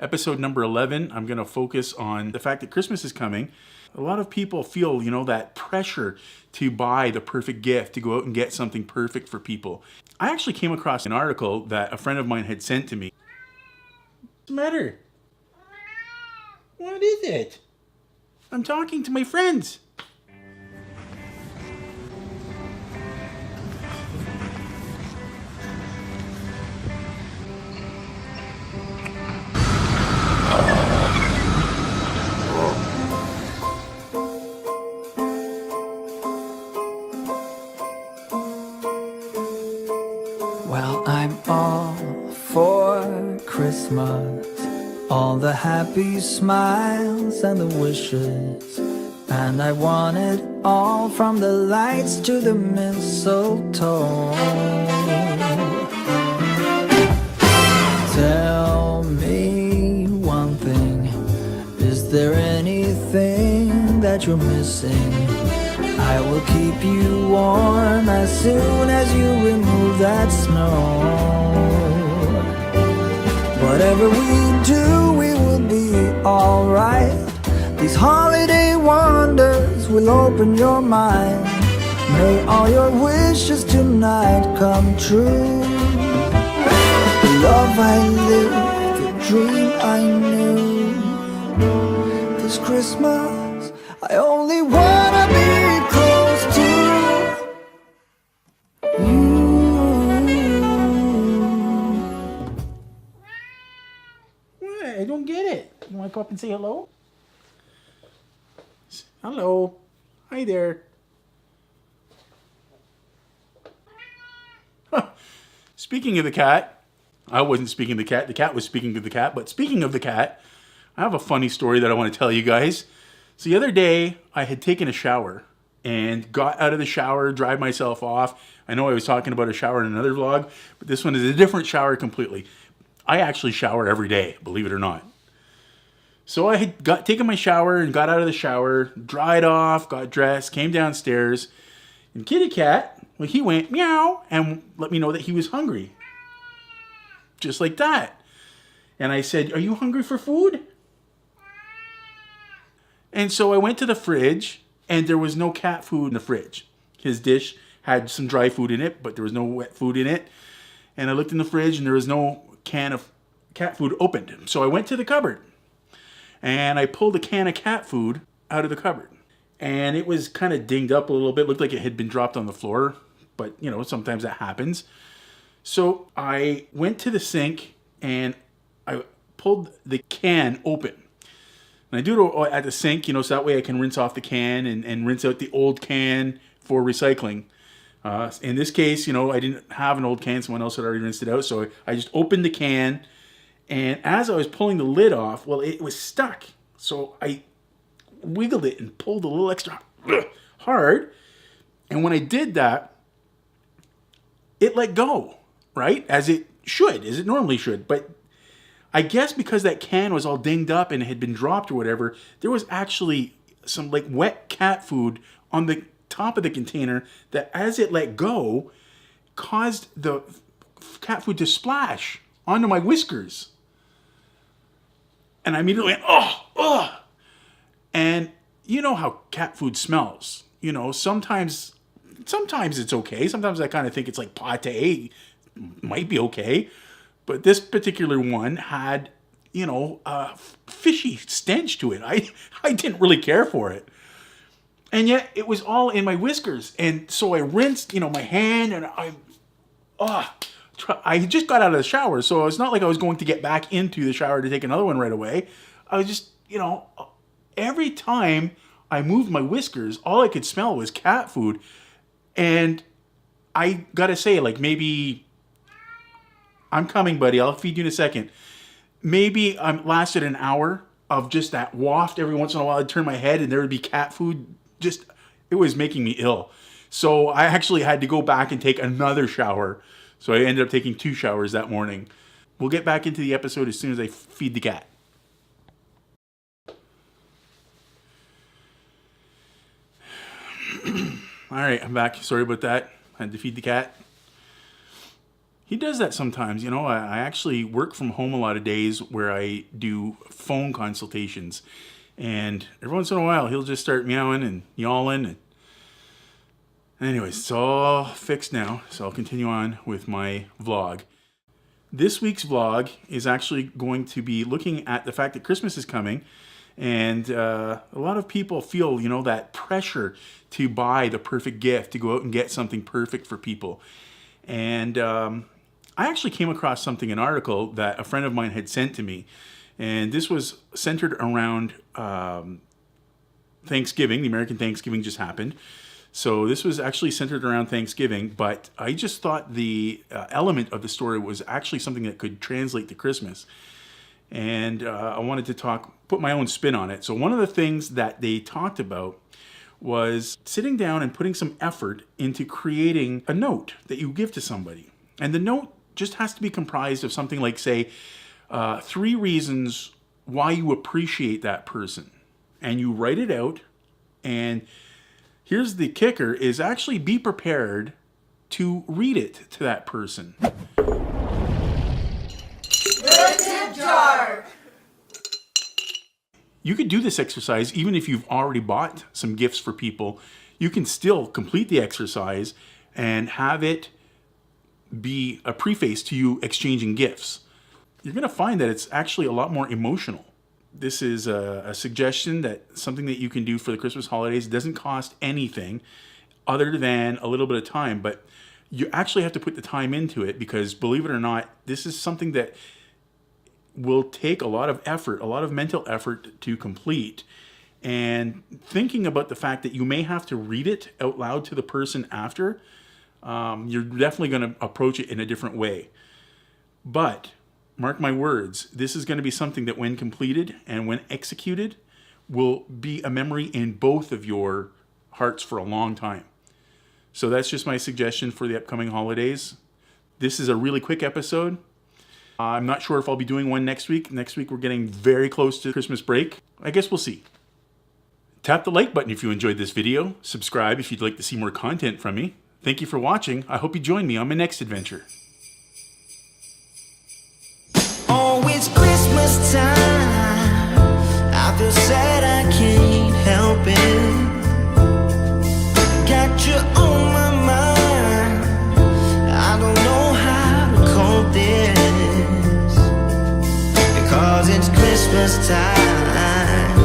episode number 11, I'm going to focus on the fact that Christmas is coming. A lot of people feel, that pressure to buy the perfect gift, to go out and get something perfect for people. I actually came across an article that a friend of mine had sent to me. What's the matter? What is it? I'm talking to my friends. Well, I'm all for Christmas, all the happy smiles and the wishes, and I want it all from the lights to the mistletoe. Tell me one thing, is there anything that you're missing? I will keep you warm as soon as you remove that snow. Whatever we do, we will be alright. These holiday wonders will open your mind. May all your wishes tonight come true. The love I lived, the dream I knew. This Christmas, I only wanna be close to you. I don't get it. You want to go up and say hello? Hello. Hi there. Speaking of the cat, I wasn't speaking to the cat was speaking to the cat, but speaking of the cat, I have a funny story that I want to tell you guys. So the other day, I had taken a shower and got out of the shower, dried myself off. I know I was talking about a shower in another vlog, but this one is a different shower completely. I actually shower every day, believe it or not. So I had taken my shower and got out of the shower, dried off, got dressed, came downstairs, and Kitty Cat, well, he went meow and let me know that he was hungry. Just like that. And I said, "Are you hungry for food?" And so I went to the fridge, and there was no cat food in the fridge. His dish had some dry food in it, but there was no wet food in it. And I looked in the fridge, and there was no can of cat food opened. So I went to the cupboard, and I pulled a can of cat food out of the cupboard. And it was kind of dinged up a little bit. Looked like it had been dropped on the floor, but, sometimes that happens. So I went to the sink, and I pulled the can open. And I do it at the sink, so that way I can rinse off the can and rinse out the old can for recycling. In this case, I didn't have an old can. Someone else had already rinsed it out. So I just opened the can. And as I was pulling the lid off, well, it was stuck. So I wiggled it and pulled a little extra hard. And when I did that, it let go, right? As it should, as it normally should. But I guess because that can was all dinged up and it had been dropped or whatever, there was actually some wet cat food on the top of the container that, as it let go, caused the cat food to splash onto my whiskers. And I immediately went, oh. And you know how cat food smells. Sometimes it's okay. Sometimes I kind of think it's like pate. Might be okay. But this particular one had, a fishy stench to it. I didn't really care for it. And yet it was all in my whiskers. And so I rinsed, my hand, and I just got out of the shower. So it's not like I was going to get back into the shower to take another one right away. I was just, every time I moved my whiskers, all I could smell was cat food. And I gotta say, maybe... I'm coming, buddy. I'll feed you in a second. Maybe I lasted an hour of just that waft. Every once in a while, I'd turn my head and there would be cat food. It was making me ill. So I actually had to go back and take another shower. So I ended up taking 2 showers that morning. We'll get back into the episode as soon as I feed the cat. All right, I'm back. Sorry about that. I had to feed the cat. he does that sometimes. You know, I actually work from home a lot of days where I do phone consultations. And every once in a while, he'll just start meowing and yawling. And anyways, it's all fixed now, so I'll continue on with my vlog. This week's vlog is actually going to be looking at the fact that Christmas is coming. And a lot of people feel, you know, that pressure to buy the perfect gift, to go out and get something perfect for people. And I actually came across an article that a friend of mine had sent to me. And this was centered around Thanksgiving. The American Thanksgiving just happened. So this was actually centered around Thanksgiving, but I just thought the element of the story was actually something that could translate to Christmas. And I wanted to put my own spin on it. So one of the things that they talked about was sitting down and putting some effort into creating a note that you give to somebody. And the note just has to be comprised of something like, say, 3 reasons why you appreciate that person. And you write it out. And here's the kicker, is actually be prepared to read it to that person. You could do this exercise even if you've already bought some gifts for people. You can still complete the exercise and have it be a preface to you exchanging gifts. You're going to find that it's actually a lot more emotional. This is a suggestion, that something that you can do for the Christmas holidays. It doesn't cost anything other than a little bit of time, but you actually have to put the time into it, because believe it or not, this is something that will take a lot of effort, a lot of mental effort to complete. And thinking about the fact that you may have to read it out loud to the person after, you're definitely going to approach it in a different way. But mark my words, this is going to be something that when completed and when executed will be a memory in both of your hearts for a long time. So that's just my suggestion for the upcoming holidays. This is a really quick episode. I'm not sure if I'll be doing one next week. Next week we're getting very close to Christmas break. I guess we'll see. Tap the like button if you enjoyed this video. Subscribe if you'd like to see more content from me. Thank you for watching. I hope you join me on my next adventure. Oh, it's Christmas time. I feel sad, I can't help it. Got you on my mind. I don't know how to cope this, because it's Christmas time.